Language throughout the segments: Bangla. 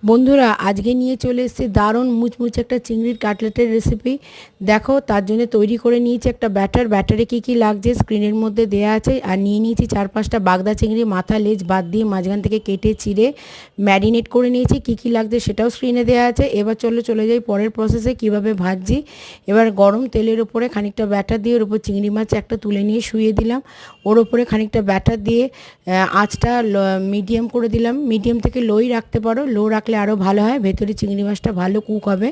বন্ধুরা আজকে নিয়ে চলে এসেছি দারুণ মুচমুচে একটা চিংড়ির কাটলেটের রেসিপি। দেখো তার জন্য তৈরি করে নিয়েছি একটা ব্যাটারে কি কি লাগছে স্ক্রিনের মধ্যে দেয়া আছে। আর নিয়ে নিয়েছি 4-5টা বাগদা চিংড়ি, মাথা লেজ বাদ দিয়ে মাঝখান থেকে কেটে চিড়ে ম্যারিনেট করে নিয়েছি। কি কি লাগছে সেটাও স্ক্রিনে দেওয়া আছে। এবার চলে যাই পরের প্রসেসে কিভাবে ভাজছি। এবার গরম তেলের উপরে খানিকটা ব্যাটার দিয়ে ওর উপর চিংড়ি মাছ একটা তুলে নিয়ে শুয়ে দিলাম। ওর উপরে খানিকটা ব্যাটার দিয়ে আঁচটা মিডিয়াম করে দিলাম। মিডিয়াম থেকে লোই রাখতে পারো, লো রাখলে আরও ভালো হয়, ভেতরে চিংড়ি মাছটা ভালো কুক হবে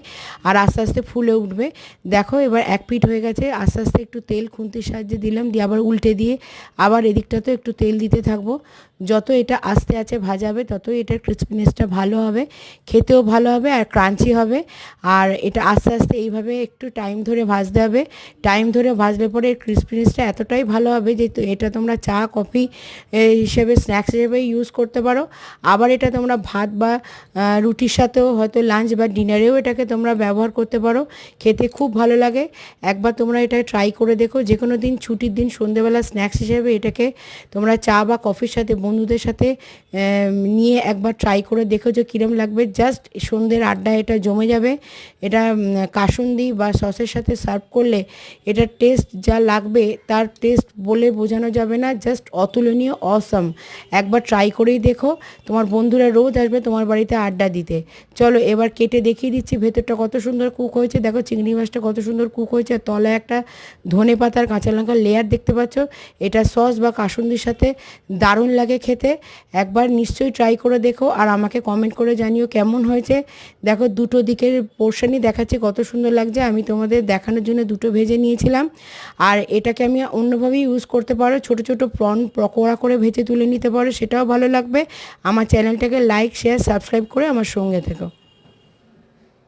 আর আস্তে আস্তে ফুলে উঠবে। দেখো এবার এক পিঠ হয়ে গেছে, আস্তে আস্তে একটু তেল খুন্তির সাহায্যে দিলাম, দিয়ে আবার উল্টে দিয়ে আবার এদিকটাতেও একটু তেল দিতে থাকবো। যত এটা আস্তে আস্তে ভাজা হবে ততই এটার ক্রিসপিনেসটা ভালো হবে, খেতেও ভালো হবে আর ক্রাঞ্চি হবে। আর এটা আস্তে আস্তে এইভাবে একটু টাইম ধরে ভাজতে হবে। টাইম ধরে ভাজলে পরে ক্রিসপিনেসটা এতটাই ভালো হবে যে এটা তোমরা চা কফি হিসেবে স্ন্যাক্স হিসেবে ইউজ করতে পারো। আবার এটা তোমরা ভাত বা রুটির সাথেও হয়তো লাঞ্চ বা ডিনারেও এটাকে তোমরা ব্যবহার করতে পারো, খেতে খুব ভালো লাগে। একবার তোমরা এটা ট্রাই করে দেখো। যে কোনো দিন ছুটির দিন সন্ধ্যেবেলা স্ন্যাক্স হিসেবে এটাকে তোমরা চা বা কফির সাথে বন্ধুদের সাথে নিয়ে একবার ট্রাই করে দেখো যে কীরকম লাগবে। জাস্ট সন্ধ্যের আড্ডায় এটা জমে যাবে। এটা কাসুন্দি বা সসের সাথে সার্ভ করলে এটার টেস্ট যা লাগবে তার টেস্ট বলে বোঝানো যাবে না, জাস্ট অতুলনীয়, অসম। একবার ট্রাই করেই দেখো, তোমার বন্ধুরা রোজ আসবে তোমার বাড়িতে আড্ডা দিতে। চলো এবার কেটে দেখিয়ে দিচ্ছি ভেতরটা কত সুন্দর কুক হয়েছে। দেখো চিংড়ি মাছটা কত সুন্দর কুক হয়েছে, আর তলায় একটা ধনে পাতার কাঁচা লঙ্কার লেয়ার দেখতে পাচ্ছ। এটা সস বা কাসুন্দির সাথে দারুণ লাগে খেতে। একবার নিশ্চয়ই ট্রাই করে দেখো আর আমাকে কমেন্ট করে জানিও কেমন হয়েছে। দেখো দুটো দিকের পোর্শনই দেখাচ্ছি কত সুন্দর লাগছে। আমি তোমাদের দেখানোর জন্য দুটো ভেজে নিয়েছিলাম। আর এটাকে আমি অন্যভাবেই ইউজ করতে পারো, ছোট ছোট প্রন পকোড়া করে ভেজে তুলে নিতে পারো, সেটাও ভালো লাগবে। আমার চ্যানেলটাকে লাইক শেয়ার সাবস্ক্রাইব করে আমার সঙ্গে থেকো।